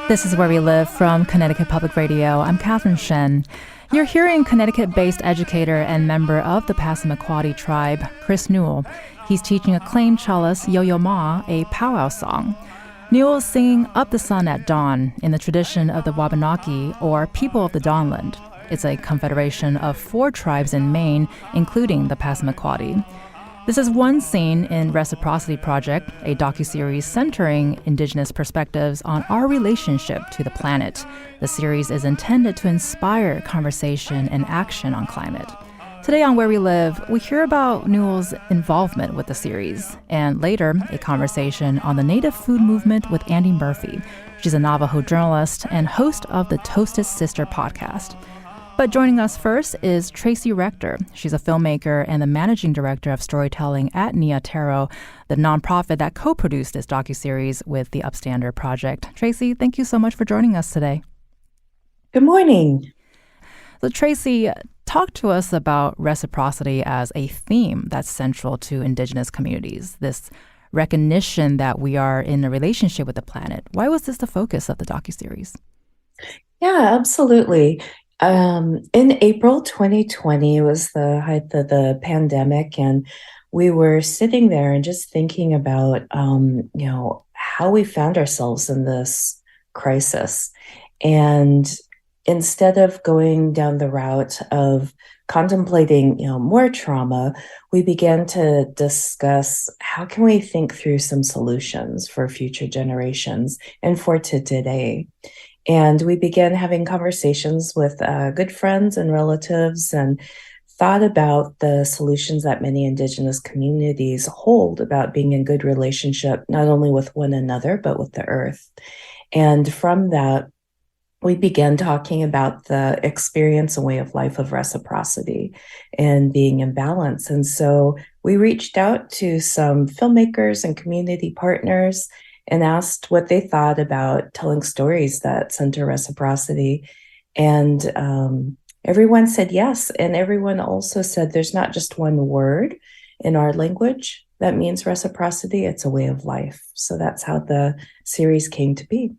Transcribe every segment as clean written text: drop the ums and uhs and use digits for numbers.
This is Where We Live from Connecticut Public Radio. I'm Catherine Shen. You're hearing Connecticut-based educator and member of the Passamaquoddy tribe, Chris Newell. He's teaching acclaimed cellist Yo-Yo Ma a powwow song. Newell is singing Up the Sun at Dawn in the tradition of the Wabanaki, or People of the Dawnland. It's a confederation of 4 tribes in Maine, including the Passamaquoddy. This is one scene in Reciprocity Project, a docuseries centering Indigenous perspectives on our relationship to the planet. The series is intended to inspire conversation and action on climate. Today on Where We Live, we hear about Newell's involvement with the series, and later, a conversation on the Native food movement with Andi Murphy. She's a Navajo journalist and host of the Toasted Sister podcast. But joining us first is Tracy Rector. She's a filmmaker and the managing director of storytelling at Nia Taro, the nonprofit that co-produced this docuseries with the Upstander Project. Tracy, thank you so much for joining us today. Good morning. So Tracy, talk to us about reciprocity as a theme that's central to Indigenous communities, this recognition that we are in a relationship with the planet. Why was this the focus of the docuseries? Yeah, absolutely. In April 2020, it was the height of the pandemic, and we were sitting there and just thinking about, how we found ourselves in this crisis. And instead of going down the route of contemplating, more trauma, we began to discuss how can we think through some solutions for future generations and for today. And we began having conversations with good friends and relatives and thought about the solutions that many Indigenous communities hold about being in good relationship, not only with one another, but with the earth. And from that, we began talking about the experience and way of life of reciprocity and being in balance. And so we reached out to some filmmakers and community partners and asked what they thought about telling stories that center reciprocity. And everyone said yes. And everyone also said there's not just one word in our language that means reciprocity, it's a way of life. So that's how the series came to be.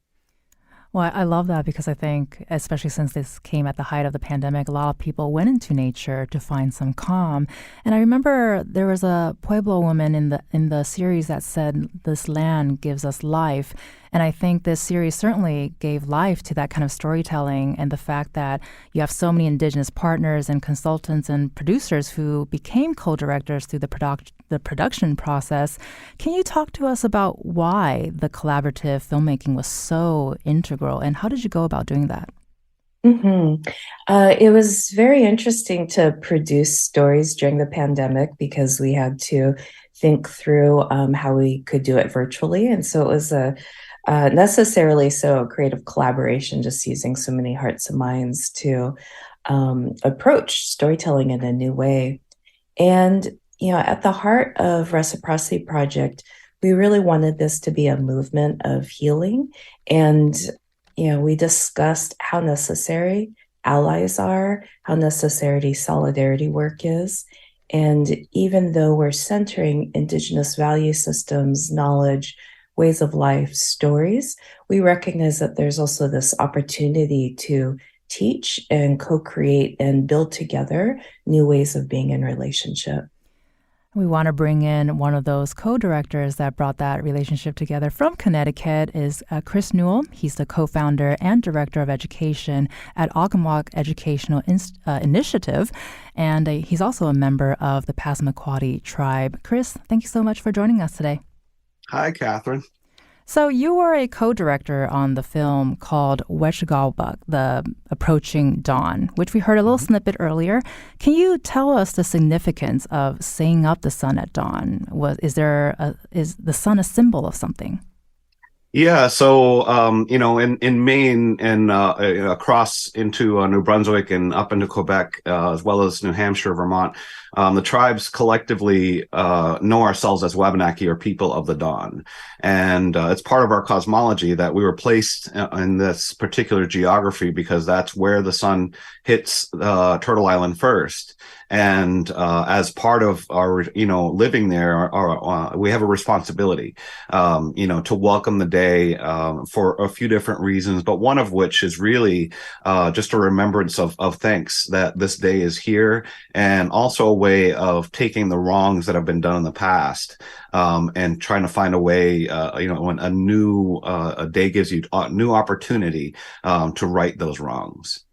Well, I love that because I think, especially since this came at the height of the pandemic, a lot of people went into nature to find some calm. And I remember there was a Pueblo woman in the series that said, "This land gives us life." And I think this series certainly gave life to that kind of storytelling and the fact that you have so many Indigenous partners and consultants and producers who became co-directors through the production process. Can you talk to us about why the collaborative filmmaking was so integral and how did you go about doing that? It was very interesting to produce stories during the pandemic because we had to think through how we could do it virtually. And so it was necessarily so a creative collaboration, just using so many hearts and minds to approach storytelling in a new way. And, at the heart of Reciprocity Project, we really wanted this to be a movement of healing. And, we discussed how necessary allies are, how necessary solidarity work is. And even though we're centering Indigenous value systems, knowledge, ways of life, stories, we recognize that there's also this opportunity to teach and co-create and build together new ways of being in relationship. We want to bring in one of those co-directors that brought that relationship together from Connecticut is Chris Newell. He's the co-founder and director of education at Ogumwak Educational Initiative, and he's also a member of the Passamaquoddy tribe. Chris, thank you so much for joining us today. Hi, Catherine. So you were a co-director on the film called Wet'suwet'en, The Approaching Dawn, which we heard a little snippet earlier. Can you tell us the significance of saying up the sun at dawn? Is the sun a symbol of something? Yeah, so in Maine and across into New Brunswick and up into Quebec, as well as New Hampshire, Vermont, the tribes collectively know ourselves as Wabanaki, or people of the dawn. And it's part of our cosmology that we were placed in this particular geography because that's where the sun hits Turtle Island first. And as part of our, living there, we have a responsibility, to welcome the day today for a few different reasons, but one of which is really just a remembrance of thanks that this day is here, and also a way of taking the wrongs that have been done in the past and trying to find a way, when a day gives you a new opportunity to right those wrongs.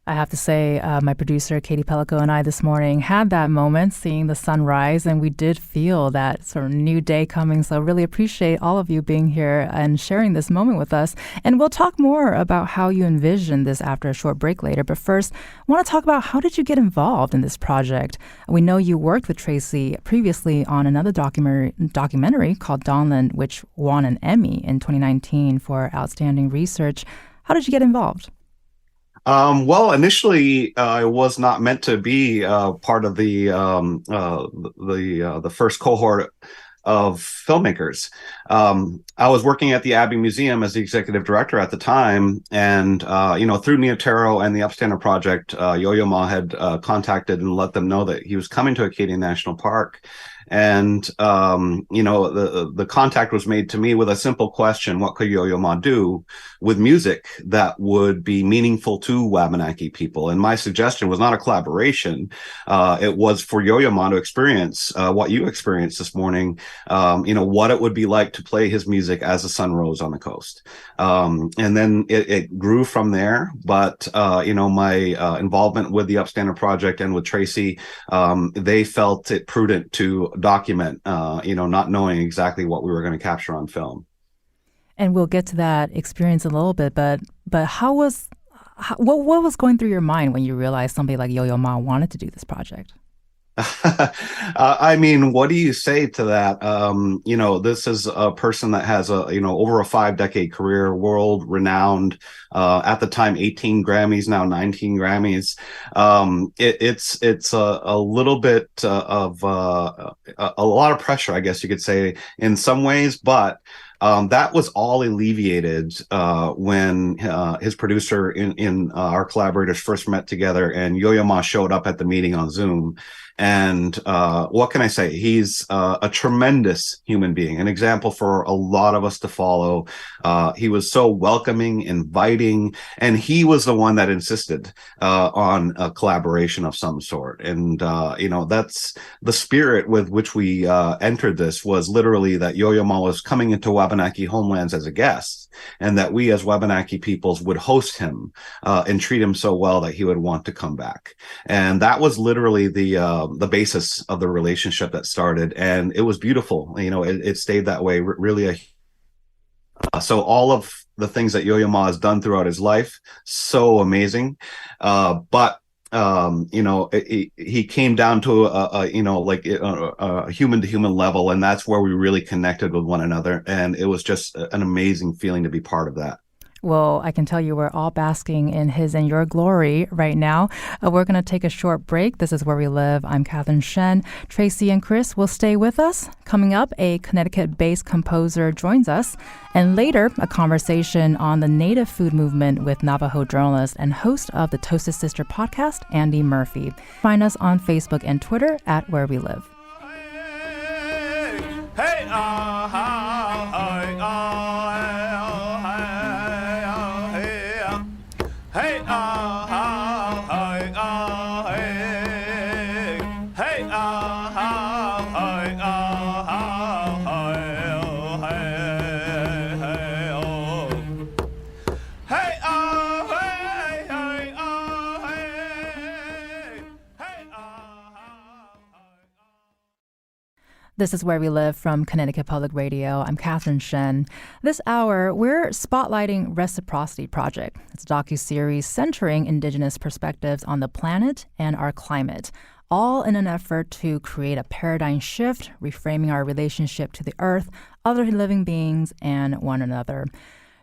I have to say, my producer, Katie Pellico, and I this morning had that moment seeing the sunrise, and we did feel that sort of new day coming. So I really appreciate all of you being here and sharing this moment with us. And we'll talk more about how you envision this after a short break later. But first, I want to talk about, how did you get involved in this project? We know you worked with Tracy previously on another documentary called Dawnland, which won an Emmy in 2019 for outstanding research. How did you get involved? Well, initially, I was not meant to be part of the first cohort of filmmakers. I was working at the Abbey Museum as the executive director at the time, and through Neotero and the Upstander Project, Yo-Yo Ma had contacted and let them know that he was coming to Acadia National Park. And the contact was made to me with a simple question: what could Yo-Yo Ma do with music that would be meaningful to Wabanaki people? And my suggestion was not a collaboration. It was for Yo-Yo Ma to experience what you experienced this morning, what it would be like to play his music as the sun rose on the coast. And then it grew from there. But, my involvement with the Upstander Project and with Tracy, they felt it prudent to document, not knowing exactly what we were going to capture on film. And we'll get to that experience in a little bit, but what was going through your mind when you realized somebody like Yo-Yo Ma wanted to do this project? I mean, what do you say to that? This is a person that has over a 5-decade career, world renowned, at the time, 18 Grammys, now 19 Grammys. It's a little bit of a lot of pressure, I guess you could say, in some ways, but that was all alleviated when his producer in our collaborators first met together, and Yo-Yo Ma showed up at the meeting on Zoom. And what can I say? He's a tremendous human being, an example for a lot of us to follow. He was so welcoming, inviting, and he was the one that insisted on a collaboration of some sort. And, that's the spirit with which we entered this, was literally that Yo-Yo Ma was coming into Wabanaki homelands as a guest, and that we as Wabanaki peoples would host him and treat him so well that he would want to come back. And that was literally the basis of the relationship that started, and it was beautiful. It stayed that way. Really, so all of the things that Yo-Yo Ma has done throughout his life, so amazing. But he came down to a human to human level, and that's where we really connected with one another. And it was just an amazing feeling to be part of that. Well, I can tell you we're all basking in his and your glory right now. We're going to take a short break. This is Where We Live. I'm Catherine Shen. Tracy and Chris will stay with us. Coming up, a Connecticut-based composer joins us. And later, a conversation on the Native food movement with Navajo journalist and host of the Toasted Sister podcast, Andi Murphy. Find us on Facebook and Twitter at Where We Live. Hey, This is Where We Live from Connecticut Public Radio. I'm Catherine Shen. This hour, we're spotlighting Reciprocity Project. It's a docuseries centering Indigenous perspectives on the planet and our climate, all in an effort to create a paradigm shift, reframing our relationship to the earth, other living beings, and one another.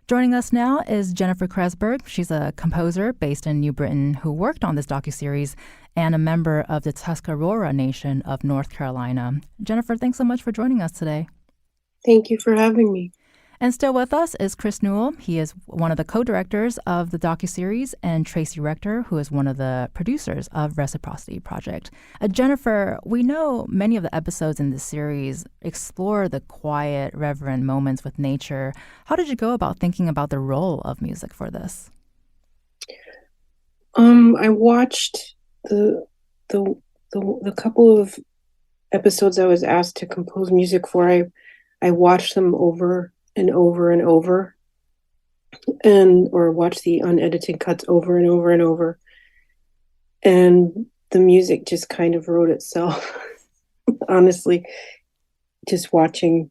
Joining us now is Jennifer Kresberg. She's a composer based in New Britain who worked on this docuseries and a member of the Tuscarora Nation of North Carolina. Jennifer, thanks so much for joining us today. Thank you for having me. And still with us is Chris Newell. He is one of the co-directors of the docuseries, and Tracy Rector, who is one of the producers of Reciprocity Project. Jennifer, we know many of the episodes in this series explore the quiet, reverent moments with nature. How did you go about thinking about the role of music for this? I watched the couple of episodes I was asked to compose music for. I watched them over and over and over, or watch the unedited cuts over and over and over, and the music just kind of wrote itself. Honestly, just watching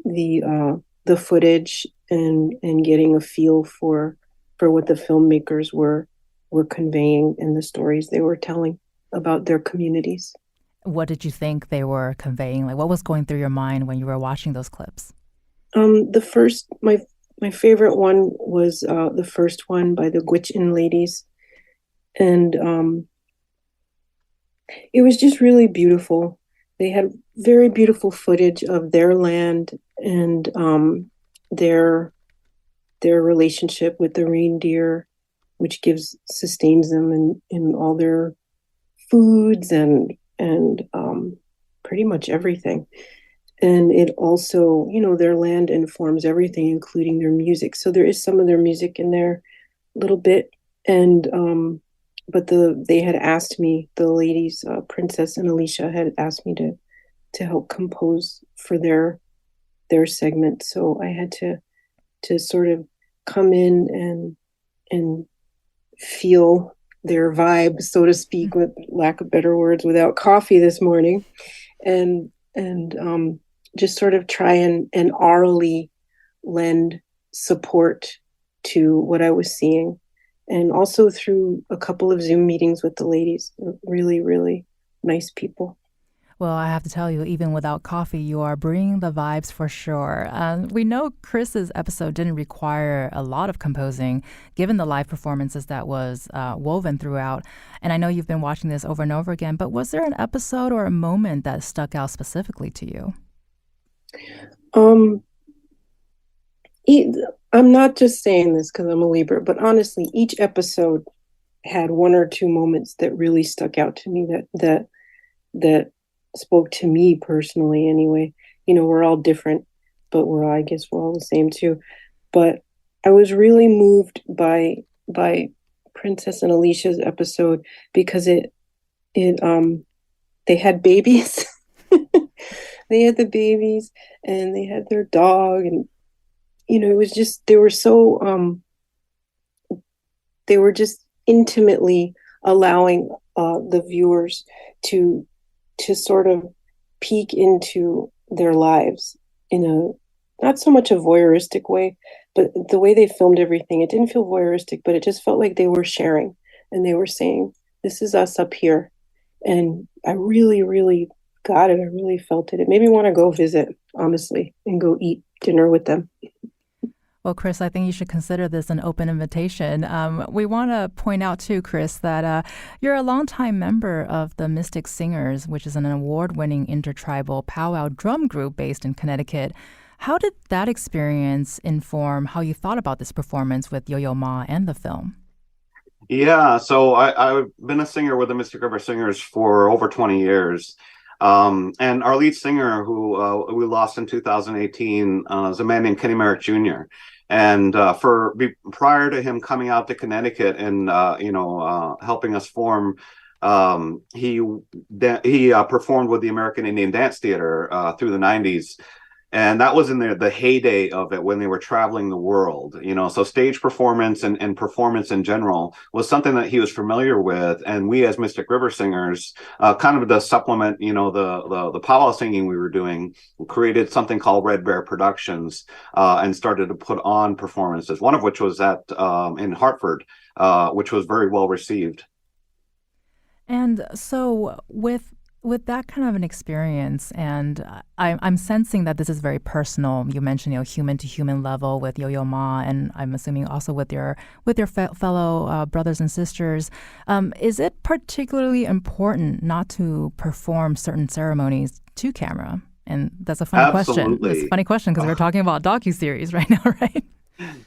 the footage and getting a feel for what the filmmakers were conveying in the stories they were telling about their communities. What did you think they were conveying? Like, what was going through your mind when you were watching those clips? My favorite one was the first one by the Gwich'in ladies, and it was just really beautiful. They had very beautiful footage of their land and their relationship with the reindeer, which sustains them in all their foods and pretty much everything. And it also, their land informs everything, including their music. So there is some of their music in there a little bit. And but they had asked me, the ladies, Princess and Alicia, had asked me to help compose for their segment. So I had to sort of come in and feel their vibe, so to speak, with lack of better words, without coffee this morning, and just sort of try and orally lend support to what I was seeing. And also through a couple of Zoom meetings with the ladies. Really, really nice people. Well, I have to tell you, even without coffee, you are bringing the vibes for sure. We know Chris's episode didn't require a lot of composing, given the live performances that was woven throughout. And I know you've been watching this over and over again, but was there an episode or a moment that stuck out specifically to you? I'm not just saying this because I'm a Libra, but honestly, each episode had one or two moments that really stuck out to me that spoke to me personally anyway. We're all different, but I guess we're all the same too. But I was really moved by Princess and Alicia's episode because they had babies. They had the babies and they had their dog, and it was just, they were just intimately allowing the viewers to sort of peek into their lives in a not so much a voyeuristic way, but the way they filmed everything, it didn't feel voyeuristic, but it just felt like they were sharing and they were saying, this is us up here. And I really, really got it. I really felt it. It made me want to go visit, honestly, and go eat dinner with them. Well, Chris, I think you should consider this an open invitation. We want to point out, too, Chris, that you're a longtime member of the Mystic Singers, which is an award-winning intertribal powwow drum group based in Connecticut. How did that experience inform how you thought about this performance with Yo-Yo Ma and the film? Yeah, so I've been a singer with the Mystic River Singers for over 20 years. And our lead singer, who we lost in 2018, is a man named Kenny Merrick Jr. And prior to him coming out to Connecticut and helping us form, he performed with the American Indian Dance Theater through the 90s. And that was in the heyday of it when they were traveling the world, so stage performance and performance in general was something that he was familiar with. And we as Mystic River Singers, kind of to supplement, the powwow singing we were doing, created something called Red Bear Productions and started to put on performances, one of which was in Hartford, which was very well received. And so with that kind of an experience, and I'm sensing that this is very personal. You mentioned, human to human level with Yo-Yo Ma, and I'm assuming also with your fellow brothers and sisters. Is it particularly important not to perform certain ceremonies to camera? And that's a funny question. That's a Absolutely. funny question because we're talking about docuseries right now, right?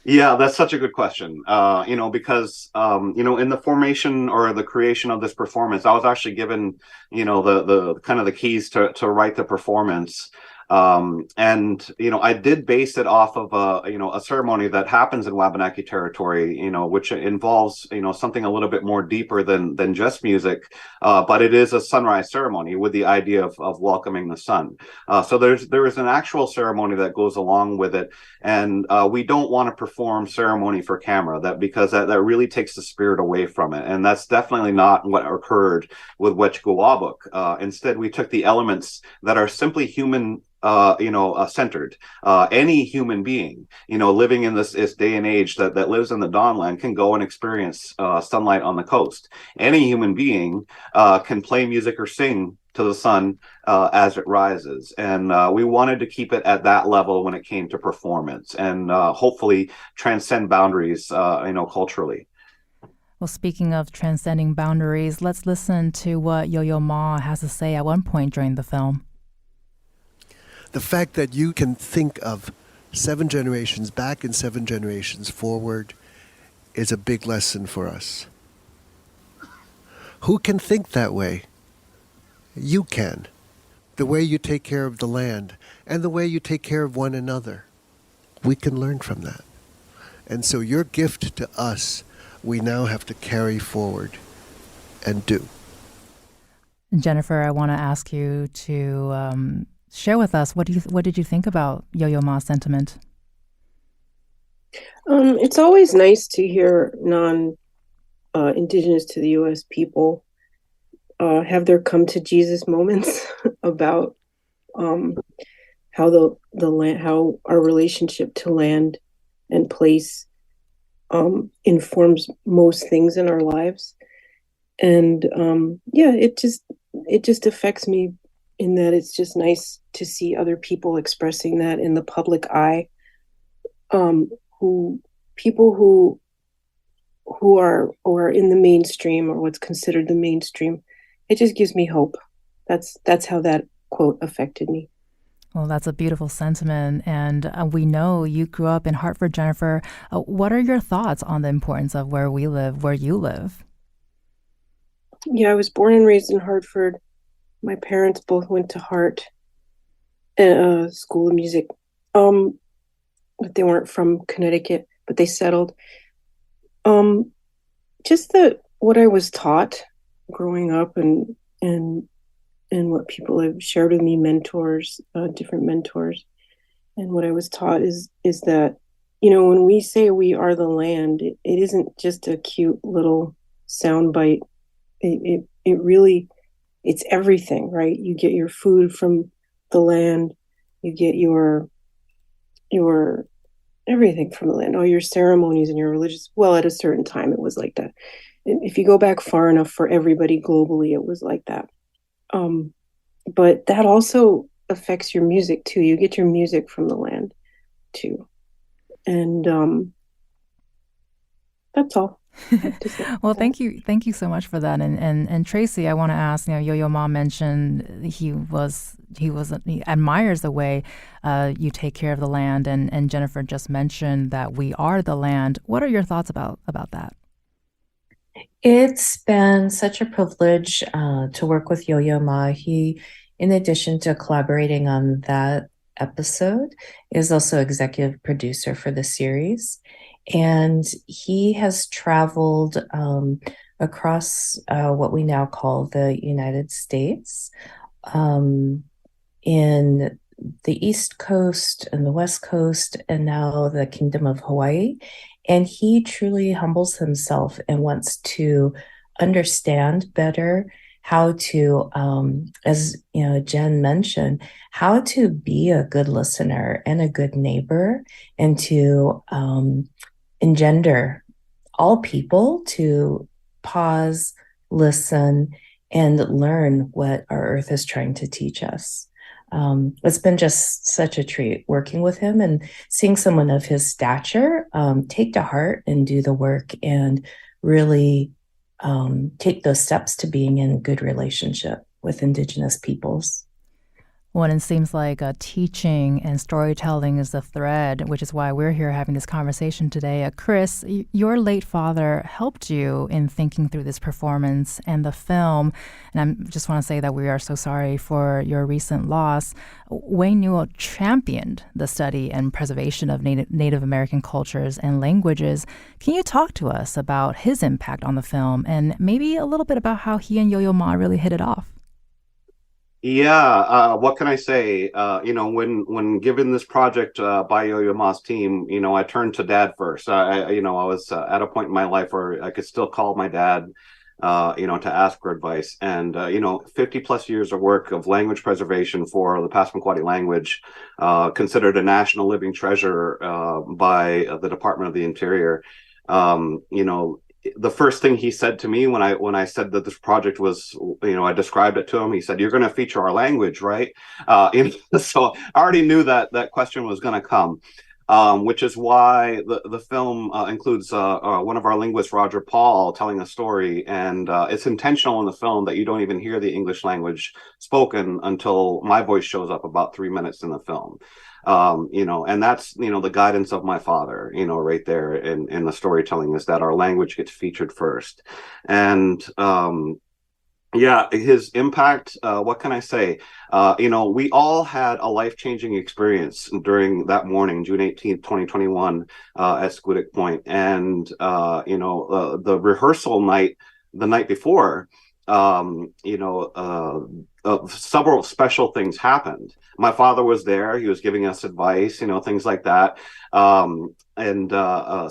Yeah, that's such a good question. Because in the formation or the creation of this performance, I was actually given, the kind of the keys to write the performance. And I did base it off of a ceremony that happens in Wabanaki territory, which involves, something a little bit more deeper than just music, but it is a sunrise ceremony with the idea of welcoming the sun. So there is an actual ceremony that goes along with it, and we don't want to perform ceremony for camera because that really takes the spirit away from it, and that's definitely not what occurred with Wet'suwet'en. Instead, we took the elements that are simply human centered. Any human being, living in this day and age that lives in the Dawnland can go and experience sunlight on the coast. Any human being can play music or sing to the sun as it rises. And we wanted to keep it at that level when it came to performance and hopefully transcend boundaries, culturally. Well, speaking of transcending boundaries, let's listen to what Yo-Yo Ma has to say at one point during the film. The fact that you can think of 7 generations back and 7 generations forward is a big lesson for us. Who can think that way? You can. The way you take care of the land and the way you take care of one another. We can learn from that. And so your gift to us, we now have to carry forward and do. Jennifer, I want to ask you to share with us what did you think about Yo-Yo Ma's sentiment? It's always nice to hear non-Indigenous to the U.S. people have their come to Jesus moments about how the land, how our relationship to land and place informs most things in our lives, and it just affects me in that it's just nice to see other people expressing that in the public eye, who are in the mainstream or what's considered the mainstream. It just gives me hope. That's how that quote affected me. Well, that's a beautiful sentiment. And we know you grew up in Hartford, Jennifer. What are your thoughts on the importance of where we live, where you live? Yeah, I was born and raised in Hartford. My parents both went to Hart School of Music. But they weren't from Connecticut, but they settled. Just what I was taught growing up and what people have shared with me, mentors, different mentors, and what I was taught is that, when we say we are the land, it isn't just a cute little soundbite. It really, it's everything, right? You get your food from the land, you get your everything from the land, all your ceremonies and your religious. Well, at a certain time, it was like that. If you go back far enough for everybody globally, it was like that. But that also affects your music too. You get your music from the land too, and that's all. Well, thank you so much for that. And Tracy, I want to ask. Yo-Yo Ma mentioned he admires the way you take care of the land, and Jennifer just mentioned that we are the land. What are your thoughts about that? It's been such a privilege to work with Yo-Yo Ma. He, in addition to collaborating on that episode, is also executive producer for the series. And he has traveled across what we now call the United States, in the East Coast and the West Coast, and now the Kingdom of Hawaii. And he truly humbles himself and wants to understand better how to, as Jen mentioned, how to be a good listener and a good neighbor, and to engender all people to pause, listen, and learn what our earth is trying to teach us. It's been just such a treat working with him and seeing someone of his stature take to heart and do the work and really take those steps to being in good relationship with Indigenous peoples. Well, and it seems like teaching and storytelling is the thread, which is why we're here having this conversation today. Chris, your late father helped you in thinking through this performance and the film. And I just want to say that we are so sorry for your recent loss. Wayne Newell championed the study and preservation of Native American cultures and languages. Can you talk to us about his impact on the film and maybe a little bit about how he and Yo-Yo Ma really hit it off? Yeah, what can I say? When given this project by Yo-Yo Ma's team, I turned to Dad first. I was at a point in my life where I could still call my dad, to ask for advice. And 50 plus years of work of language preservation for the Passamaquoddy language, considered a national living treasure by the Department of the Interior. The first thing he said to me when I said that this project was, I described it to him. He said, "You're going to feature our language, right?" So I already knew that question was going to come, which is why the film includes one of our linguists, Roger Paul, telling a story, and it's intentional in the film that you don't even hear the English language spoken until my voice shows up about 3 minutes in the film. And that's, the guidance of my father, right there in the storytelling, is that our language gets featured first. And, his impact, what can I say? We all had a life-changing experience during that morning, June 18th, 2021, at Squiddick Point. And, the rehearsal night, the night before, several special things happened. My father was there. He was giving us advice, things like that. And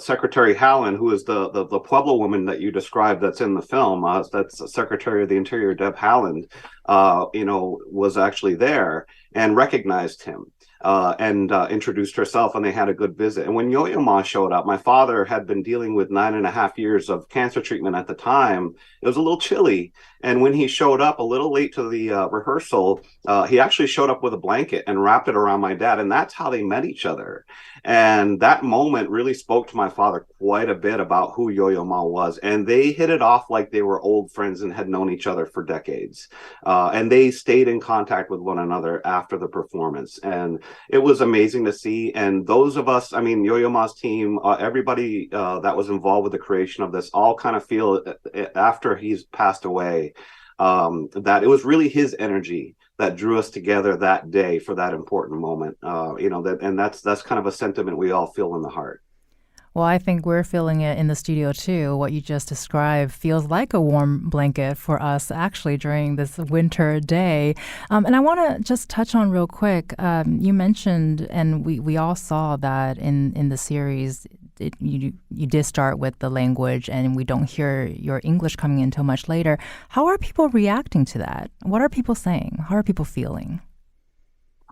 Secretary Hallen, who is the Pueblo woman that you described that's in the film, that's Secretary of the Interior, Deb Halland, was actually there and recognized him. And introduced herself, and they had a good visit. And when Yo-Yo Ma showed up, my father had been dealing with 9.5 years of cancer treatment at the time. It was a little chilly. And when he showed up a little late to the rehearsal, he actually showed up with a blanket and wrapped it around my dad. And that's how they met each other. And that moment really spoke to my father quite a bit about who Yo-Yo Ma was. And they hit it off like they were old friends and had known each other for decades. And they stayed in contact with one another after the performance. And it was amazing to see. And those of us, Yo-Yo Ma's team, everybody that was involved with the creation of this, all kind of feel after he's passed away, that it was really his energy that drew us together that day for that important moment. That's kind of a sentiment we all feel in the heart. Well, I think we're feeling it in the studio too. What you just described feels like a warm blanket for us actually during this winter day. And I want to just touch on real quick. You mentioned, and we all saw that in the series, you did start with the language, and we don't hear your English coming in until much later. How are people reacting to that? What are people saying? How are people feeling?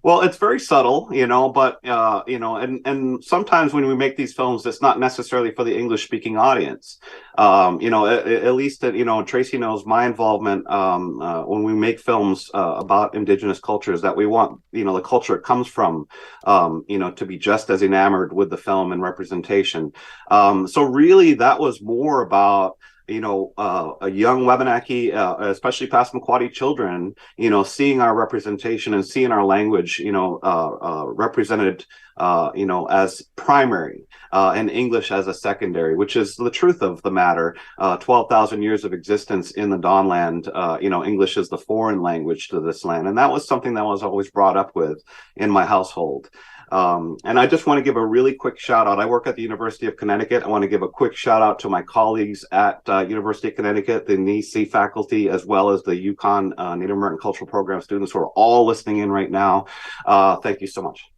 Well, it's very subtle, but, and sometimes when we make these films, it's not necessarily for the English speaking audience. At least that, Tracy knows my involvement when we make films about Indigenous cultures, that we want, the culture it comes from, to be just as enamored with the film and representation. So really that was more about, a young Wabanaki, especially Passamaquoddy children, seeing our representation and seeing our language, represented, as primary, and English as a secondary, which is the truth of the matter. 12,000 years of existence in the Dawnland, English is the foreign language to this land. And that was something that was always brought up with in my household. And I just want to give a really quick shout out. I work at the University of Connecticut. I want to give a quick shout out to my colleagues at University of Connecticut, the NEC faculty, as well as the UConn Native American Cultural Program students who are all listening in right now. Thank you so much.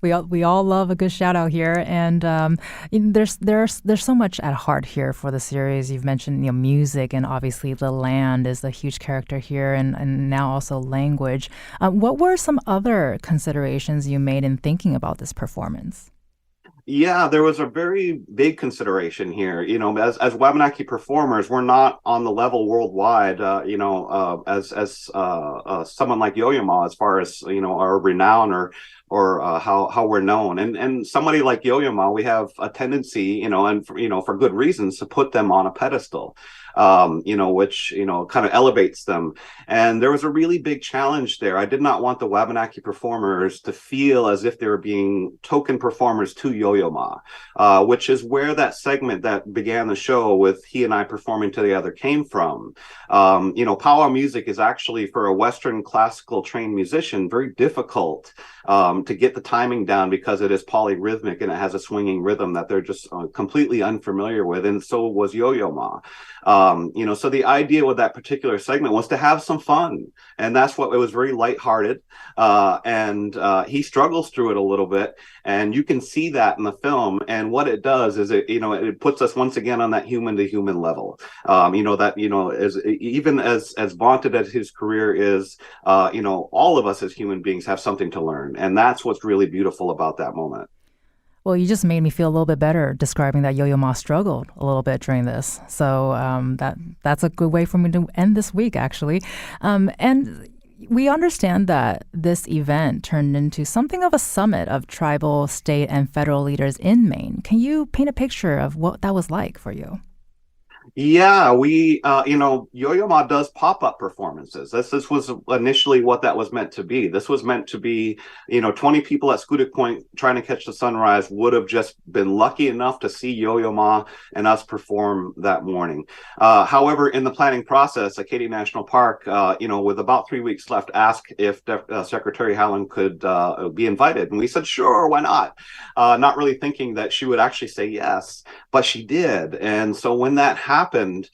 We all love a good shout out here, and there's so much at heart here for the series. You've mentioned music, and obviously the land is a huge character here, and now also language. What were some other considerations you made in thinking about this performance? Yeah, there was a very big consideration here. As Wabanaki performers, we're not on the level worldwide, as someone like Yo-Yo Ma, as far as, our renown or or how we're known. And somebody like Yo-Yo Ma, we have a tendency, and for good reasons, to put them on a pedestal, which kind of elevates them. And there was a really big challenge there. I did not want the Wabanaki performers to feel as if they were being token performers to Yo-Yo Ma, which is where that segment that began the show with he and I performing to the other came from. Powwow music is actually, for a Western classical trained musician, very difficult to get the timing down, because it is polyrhythmic and it has a swinging rhythm that they're just completely unfamiliar with. And so was Yo-Yo Ma. So the idea with that particular segment was to have some fun, and that's what it was, very lighthearted. And he struggles through it a little bit, and you can see that in the film. And what it does is it puts us once again on that human to human level. As even as vaunted as his career is, all of us as human beings have something to learn, and that's what's really beautiful about that moment. Well, you just made me feel a little bit better describing that Yo-Yo Ma struggled a little bit during this. So that's a good way for me to end this week, actually. And we understand that this event turned into something of a summit of tribal, state, and federal leaders in Maine. Can you paint a picture of what that was like for you? Yeah, we, Yo-Yo Ma does pop-up performances. This was initially what that was meant to be. This was meant to be, 20 people at Scoodic Point trying to catch the sunrise would have just been lucky enough to see Yo-Yo Ma and us perform that morning. However, in the planning process, Acadia National Park, with about 3 weeks left, asked if Secretary Howland could be invited. And we said, sure, why not? Not really thinking that she would actually say yes, but she did. And so when that happened,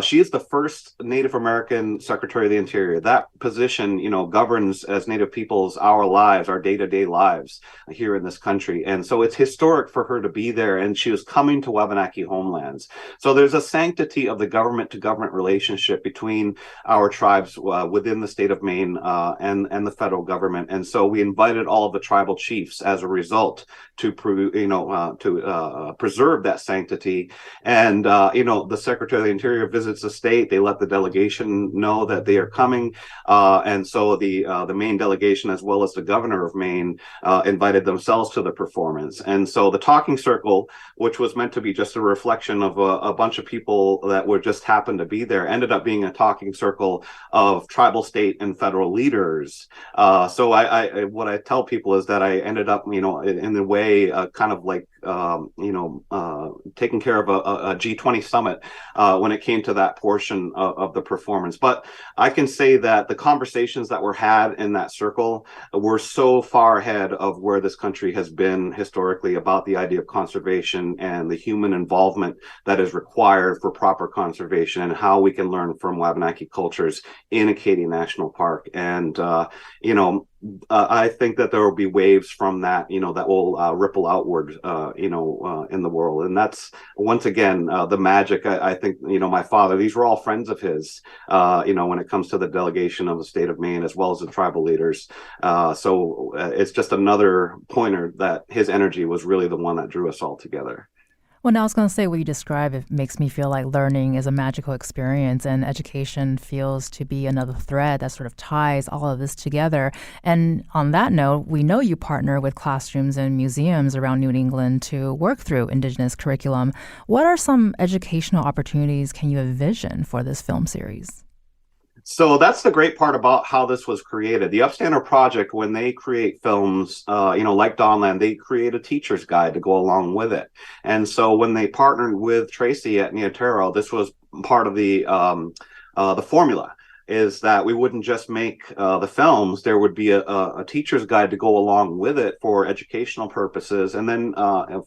she is the first Native American Secretary of the Interior. That position, governs, as Native peoples, our lives, our day-to-day lives here in this country. And so it's historic for her to be there, and she was coming to Wabanaki homelands. So there's a sanctity of the government-to-government relationship between our tribes within the state of Maine and the federal government. And so we invited all of the tribal chiefs as a result to preserve that sanctity. And the Secretary of the Interior visits the state. They let the delegation know that they are coming, and so the Maine delegation, as well as the governor of Maine, invited themselves to the performance. And so the talking circle, which was meant to be just a reflection of a bunch of people that were just happened to be there, ended up being a talking circle of tribal, state, and federal leaders. So I what I tell people is that I ended up, in a way, kind of like taking care of a G20 summit when it came to that portion of the performance. But I can say that the conversations that were had in that circle were so far ahead of where this country has been historically about the idea of conservation and the human involvement that is required for proper conservation, and how we can learn from Wabanaki cultures in Acadia National Park. And I think that there will be waves from that, that will ripple outward, in the world. And that's, once again, the magic. I think, my father, these were all friends of his, when it comes to the delegation of the state of Maine, as well as the tribal leaders. So it's just another pointer that his energy was really the one that drew us all together. Well, now I was going to say, what you describe, it makes me feel like learning is a magical experience, and education feels to be another thread that sort of ties all of this together. And on that note, we know you partner with classrooms and museums around New England to work through Indigenous curriculum. What are some educational opportunities can you envision for this film series? So that's the great part about how this was created. The Upstander Project, when they create films, like Dawnland, they create a teacher's guide to go along with it. And so when they partnered with Tracy at Neotero, this was part of the formula, is that we wouldn't just make the films. There would be a teacher's guide to go along with it for educational purposes. And then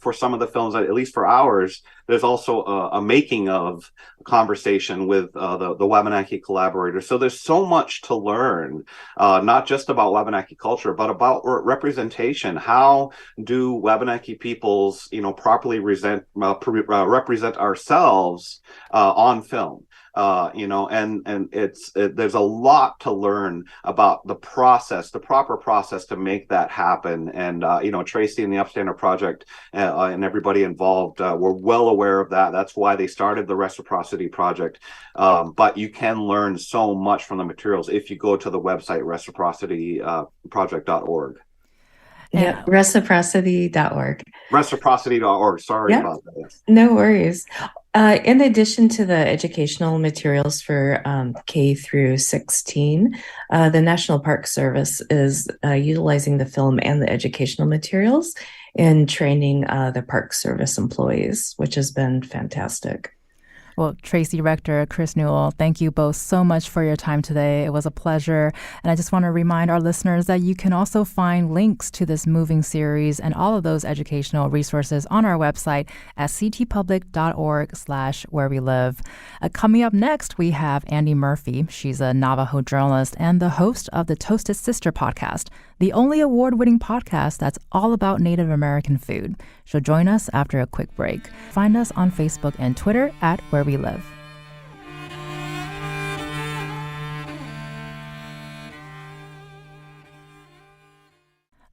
for some of the films, at least for ours, there's also a making of conversation with the Wabanaki collaborators. So there's so much to learn, not just about Wabanaki culture, but about representation. How do Wabanaki peoples, properly represent ourselves on film? There's a lot to learn about the proper process to make that happen. And, Tracy and the Upstander Project and everybody involved were well aware of that. That's why they started the Reciprocity Project. But you can learn so much from the materials if you go to the website, reciprocityproject.org. Yeah, reciprocity.org. Reciprocity.org. Sorry Yeah, about that. Yes. no worries. In addition to the educational materials for K through 16, the National Park Service is utilizing the film and the educational materials in training the Park Service employees, which has been fantastic. Well, Tracy Rector, Chris Newell, thank you both so much for your time today. It was a pleasure. And I just want to remind our listeners that you can also find links to this moving series and all of those educational resources on our website at ctpublic.org/wherewelive. Coming up next, we have Andi Murphy. She's a Navajo journalist and the host of the Toasted Sister podcast, the only award-winning podcast that's all about Native American food. She'll join us after a quick break. Find us on Facebook and Twitter at Where We Live.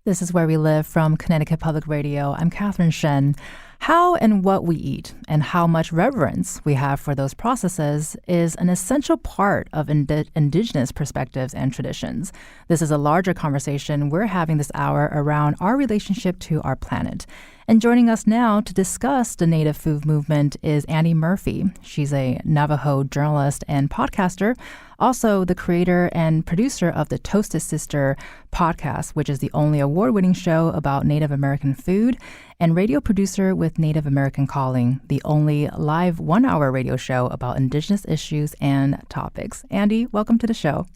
This is Where We Live from Connecticut Public Radio. I'm Catherine Shen. How and what we eat and how much reverence we have for those processes is an essential part of Indigenous perspectives and traditions. This is a larger conversation we're having this hour around our relationship to our planet. And joining us now to discuss the Native food movement is Andi Murphy. She's a Navajo journalist and podcaster, also the creator and producer of the Toasted Sister podcast, which is the only award-winning show about Native American food, and radio producer with Native American Calling, the only live one-hour radio show about Indigenous issues and topics. Andi, welcome to the show.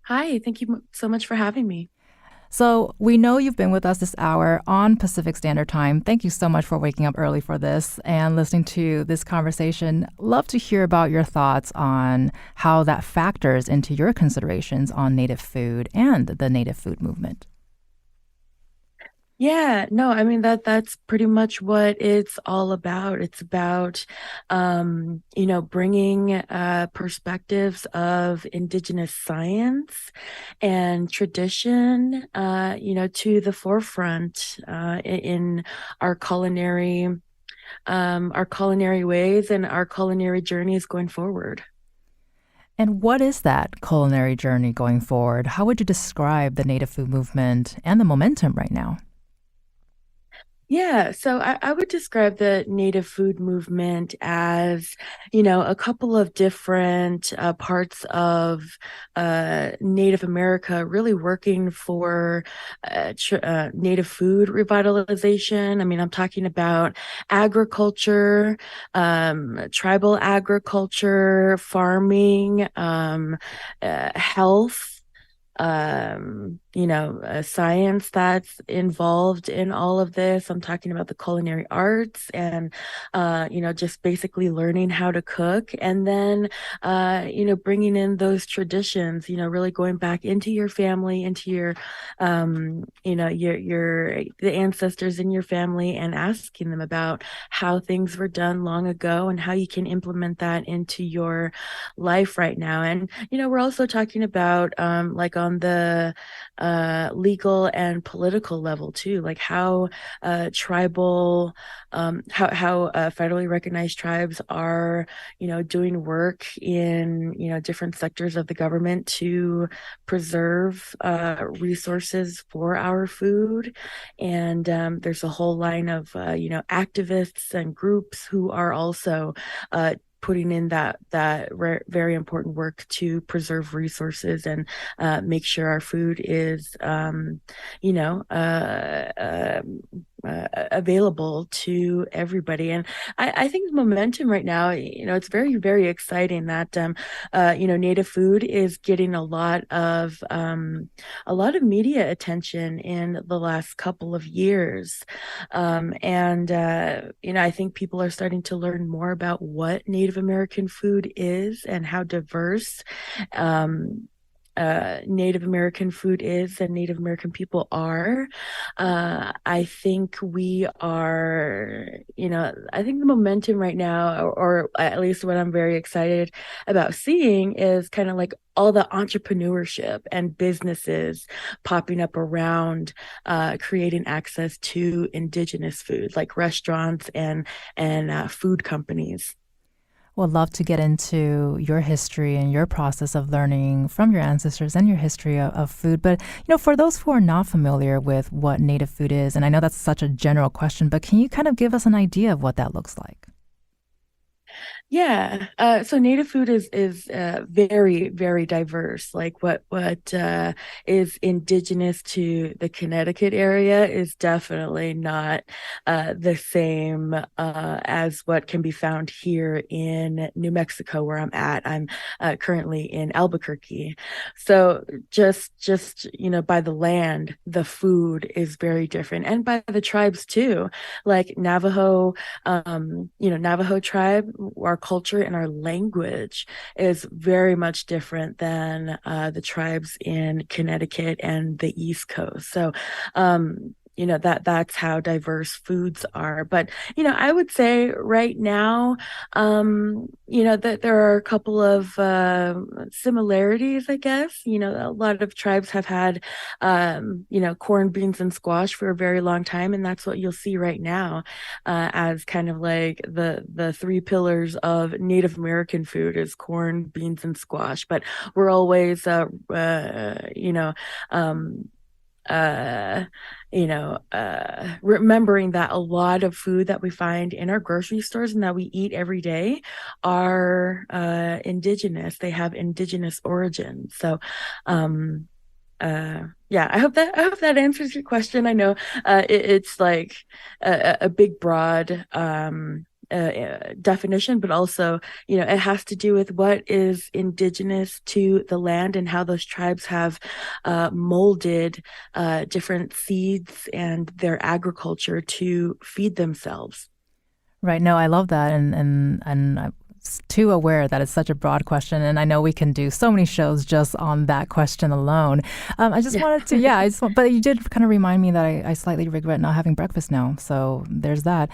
Hi, thank you so much for having me. So we know you've been with us this hour on Pacific Standard Time. Thank you so much for waking up early for this and listening to this conversation. Love to hear about your thoughts on how that factors into your considerations on Native food and the Native food movement. Yeah, no, I mean that's pretty much what it's all about. It's about, bringing perspectives of Indigenous science and tradition, to the forefront in our culinary ways and our culinary journeys going forward. And what is that culinary journey going forward? How would you describe the Native food movement and the momentum right now? Yeah, so I would describe the Native food movement as, a couple of different parts of Native America really working for Native food revitalization. I mean, I'm talking about agriculture, tribal agriculture, farming, health. Science that's involved in all of this. I'm talking about the culinary arts and, just basically learning how to cook and then, bringing in those traditions, really going back into your family, into your, the ancestors in your family and asking them about how things were done long ago and how you can implement that into your life right now. And, we're also talking about, like on the legal and political level too, like how tribal, how federally recognized tribes are, doing work in, different sectors of the government to preserve resources for our food. And there's a whole line of, activists and groups who are also putting in that very important work to preserve resources and make sure our food is, available to everybody. And I think the momentum right now, it's very, very exciting that, Native food is getting a lot of media attention in the last couple of years. I think people are starting to learn more about what Native American food is and how diverse Native American food is and Native American people are. I think we are, I think the momentum right now, or at least what I'm very excited about seeing is kind of like all the entrepreneurship and businesses popping up around creating access to Indigenous food, like restaurants and food companies. Would love to get into your history and your process of learning from your ancestors and your history of food. But, for those who are not familiar with what native food is, and I know that's such a general question, but can you kind of give us an idea of what that looks like? Yeah. So native food is very, very diverse. Like what is indigenous to the Connecticut area is definitely not the same as what can be found here in New Mexico, where I'm at. I'm currently in Albuquerque. So just by the land, the food is very different, and by the tribes too. Like Navajo, Navajo tribe, our culture and our language is very much different than the tribes in Connecticut and the East Coast. So, that's how diverse foods are. But, I would say right now, that there are a couple of similarities, I guess. A lot of tribes have had, corn, beans, and squash for a very long time. And that's what you'll see right now as kind of like the three pillars of Native American food is corn, beans, and squash. But we're always, remembering that a lot of food that we find in our grocery stores and that we eat every day are indigenous. They have indigenous origins. So, I hope that answers your question. I know it's like a big, broad definition, but also, it has to do with what is indigenous to the land and how those tribes have molded different seeds and their agriculture to feed themselves. Right. No, I love that. And I'm too aware that it's such a broad question. And I know we can do so many shows just on that question alone. I just wanted to, but you did kind of remind me that I slightly regret not having breakfast now. So there's that.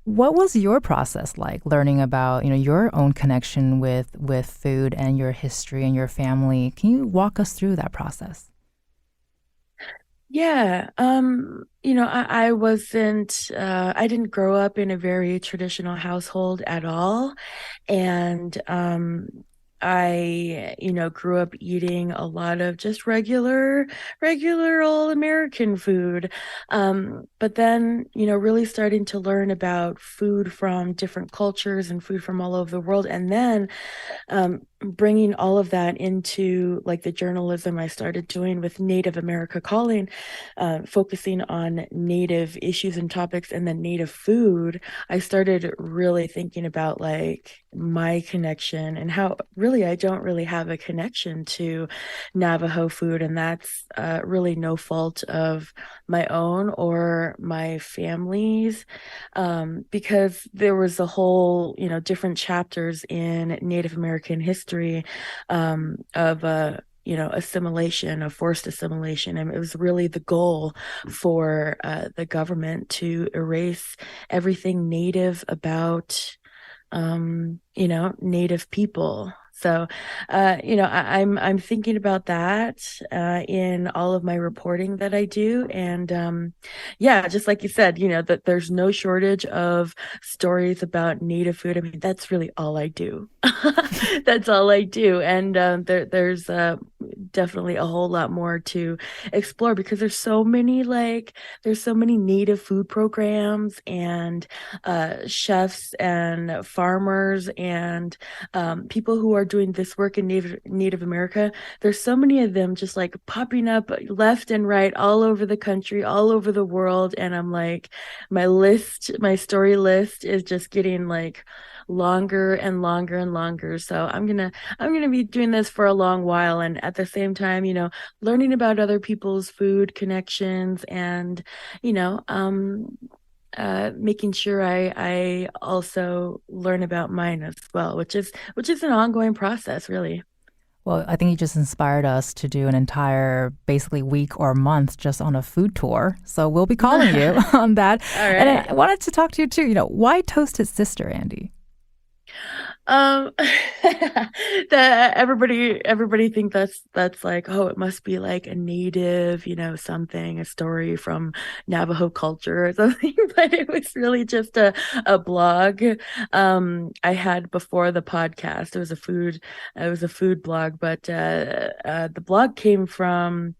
What was your process like learning about, your own connection with food and your history and your family? Can you walk us through that process? Yeah. I wasn't, I didn't grow up in a very traditional household at all. And, I, grew up eating a lot of just regular old American food. But then, really starting to learn about food from different cultures and food from all over the world. And then, bringing all of that into like the journalism I started doing with Native America Calling, focusing on Native issues and topics and then Native food, I started really thinking about like my connection and how really I don't really have a connection to Navajo food. And that's really no fault of my own or my family's, because there was a whole, different chapters in Native American history of assimilation, of forced assimilation. And it was really the goal for the government to erase everything Native about, Native people. So, I'm thinking about that in all of my reporting that I do, and just like you said, that there's no shortage of stories about Native food. I mean, that's really all I do. That's all I do, and there's definitely a whole lot more to explore because there's so many Native food programs and chefs and farmers and people who are doing this work in Native America. There's so many of them just like popping up left and right all over the country, all over the world. And I'm like, my story list is just getting like longer and longer and longer. So I'm gonna be doing this for a long while, and at the same time, learning about other people's food connections and making sure I also learn about mine as well, which is an ongoing process, really. Well, I think you just inspired us to do an entire basically week or month just on a food tour. So we'll be calling you on that. All right. And I wanted to talk to you too, why Toasted Sister, Andi? that everybody think that's like, oh, it must be like a native, something, a story from Navajo culture or something, but it was really just a blog I had before the podcast. It was a food blog, but the blog came from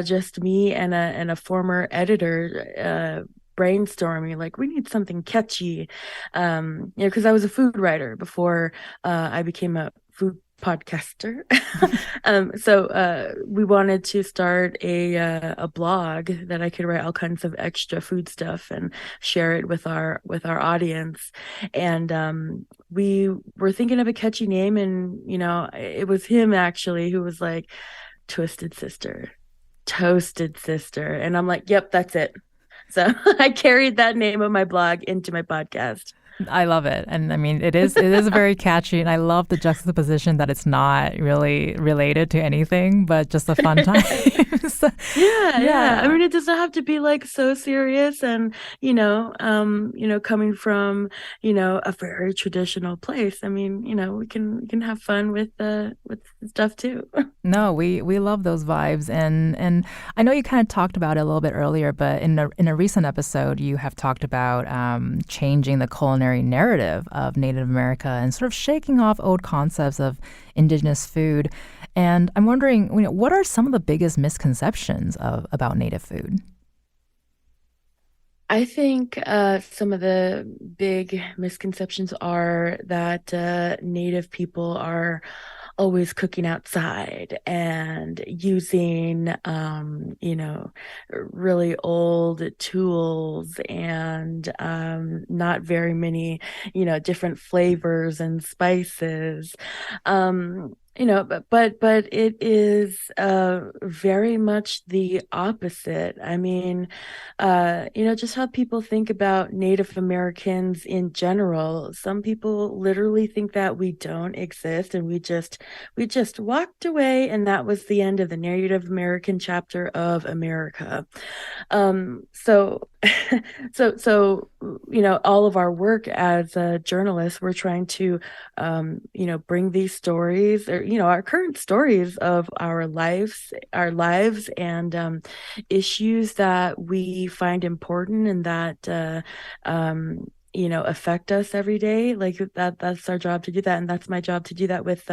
just me and a former editor brainstorming, like, we need something catchy, because I was a food writer before I became a food podcaster. So we wanted to start a blog that I could write all kinds of extra food stuff and share it with our audience. And we were thinking of a catchy name, and it was him actually who was like, Twisted Sister, Toasted Sister. And I'm like, yep, that's it. So I carried that name of my blog into my podcast. I love it. And I mean, it is very catchy. And I love the juxtaposition that it's not really related to anything, but just a fun time. So, Yeah. I mean, it doesn't have to be like so serious, and, coming from, a very traditional place. I mean, we can have fun with stuff too. No, we love those vibes, and I know you kind of talked about it a little bit earlier, but in a recent episode, you have talked about changing the culinary narrative of Native America and sort of shaking off old concepts of indigenous food. And I'm wondering, what are some of the biggest misconceptions about Native food? I think some of the big misconceptions are that Native people are always cooking outside and using, really old tools, and not very many, different flavors and spices. But it is very much the opposite. I mean, just how people think about Native Americans in general. Some people literally think that we don't exist, and we just walked away, and that was the end of the Native American chapter of America. So all of our work as journalists, we're trying to bring these stories, or our current stories of our lives and issues that we find important and that affect us every day. Like that's our job to do that, and that's my job to do that with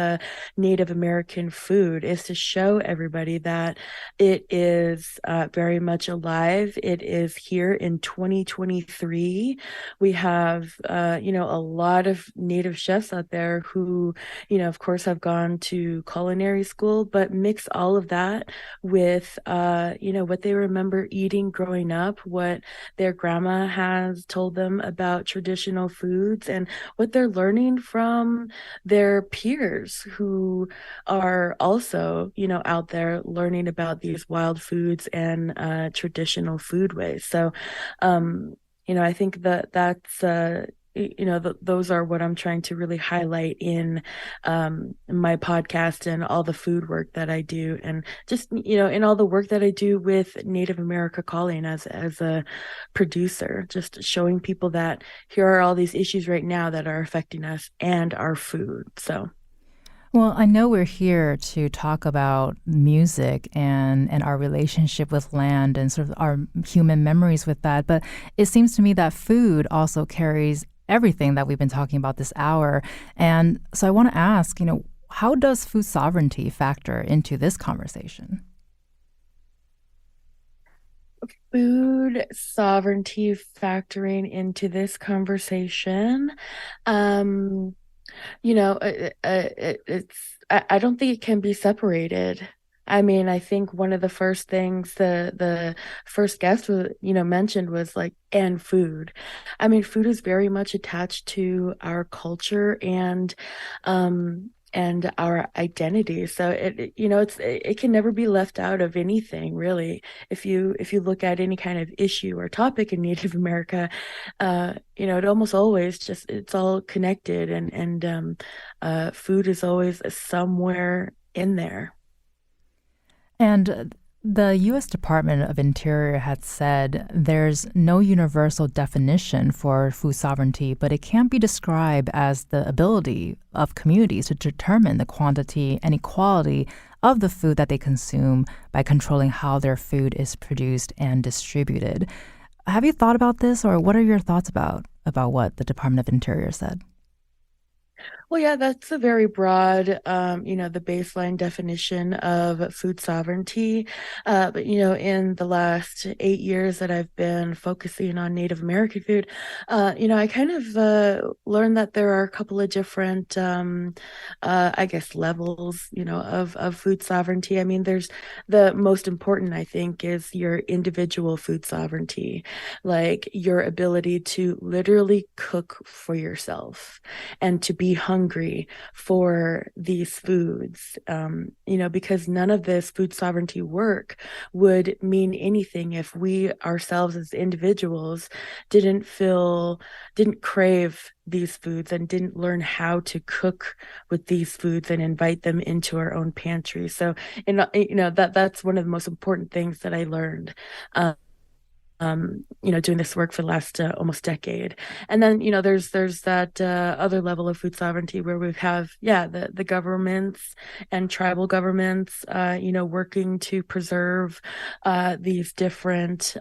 Native American food, is to show everybody that it is very much alive. It is here in 2023. We have a lot of Native chefs out there who of course have gone to culinary school, but mix all of that with what they remember eating growing up, what their grandma has told them about traditional foods, and what they're learning from their peers who are also, out there learning about these wild foods and traditional foodways. So, I think that's those are what I'm trying to really highlight in my podcast and all the food work that I do, and just in all the work that I do with Native America Calling as a producer, just showing people that here are all these issues right now that are affecting us and our food. So. Well, I know we're here to talk about music and our relationship with land and sort of our human memories with that, but it seems to me that food also carries everything that we've been talking about this hour. And so I want to ask, how does food sovereignty factor into this conversation? Food sovereignty factoring into this conversation. I don't think it can be separated. I mean, I think one of the first things the first guest mentioned was like, and food. I mean, food is very much attached to our culture and our identity. So it can never be left out of anything, really. If you look at any kind of issue or topic in Native America, it almost always it's all connected, and food is always somewhere in there. And The U.S. Department of Interior had said there's no universal definition for food sovereignty, but it can be described as the ability of communities to determine the quantity and equality of the food that they consume by controlling how their food is produced and distributed. Have you thought about this, or what are your thoughts about what the Department of Interior said? Well, yeah, that's a very broad, the baseline definition of food sovereignty. But, in the last 8 years that I've been focusing on Native American food, I kind of learned that there are a couple of different, I guess, levels, of food sovereignty. I mean, there's the most important, I think, is your individual food sovereignty, like your ability to literally cook for yourself and to be hungry for these foods, because none of this food sovereignty work would mean anything if we ourselves as individuals didn't crave these foods and didn't learn how to cook with these foods and invite them into our own pantry. So, that's one of the most important things that I learned. Doing this work for the last almost decade. And then, there's that other level of food sovereignty where we have, the governments and tribal governments, working to preserve these different,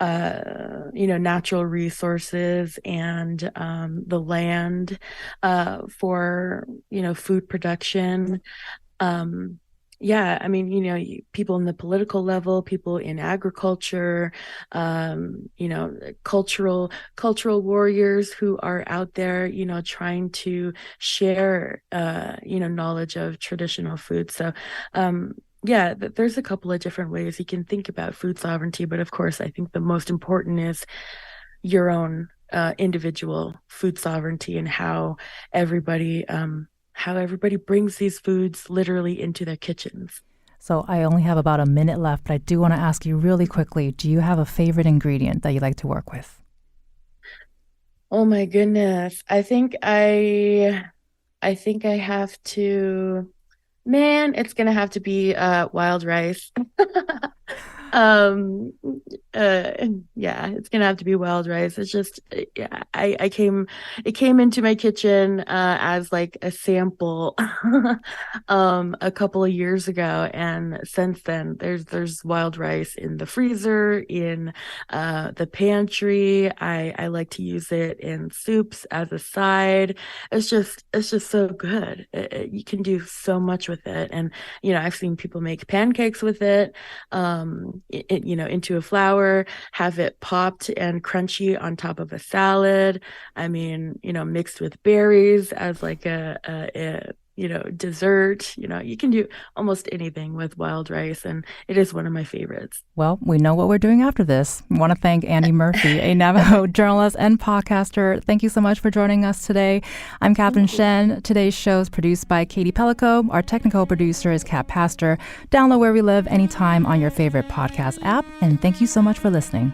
natural resources and the land for, food production. I mean, people in the political level, people in agriculture, cultural warriors who are out there, trying to share, knowledge of traditional food. So, there's a couple of different ways you can think about food sovereignty, but of course, I think the most important is your own individual food sovereignty and how everybody brings these foods literally into their kitchens. So I only have about a minute left, but I do want to ask you really quickly, do you have a favorite ingredient that you like to work with? Oh my goodness. I think I have to, man, it's gonna have to be wild rice. um it's gonna have to be wild rice. It's just it came into my kitchen as like a sample a couple of years ago, and since then there's wild rice in the freezer, in the pantry. I like to use it in soups as a side. It's just so good. You can do so much with it, and I've seen people make pancakes with it, into a flour, have it popped and crunchy on top of a salad. I mean, mixed with berries as like a dessert. You can do almost anything with wild rice, and it is one of my favorites. Well, we know what we're doing after this. I want to thank Andi Murphy, a Navajo journalist and podcaster. Thank you so much for joining us today. I'm Catherine Shen. Today's show is produced by Katie Pellico. Our technical producer is Kat Pastor. Download Where We Live anytime on your favorite podcast app, and thank you so much for listening.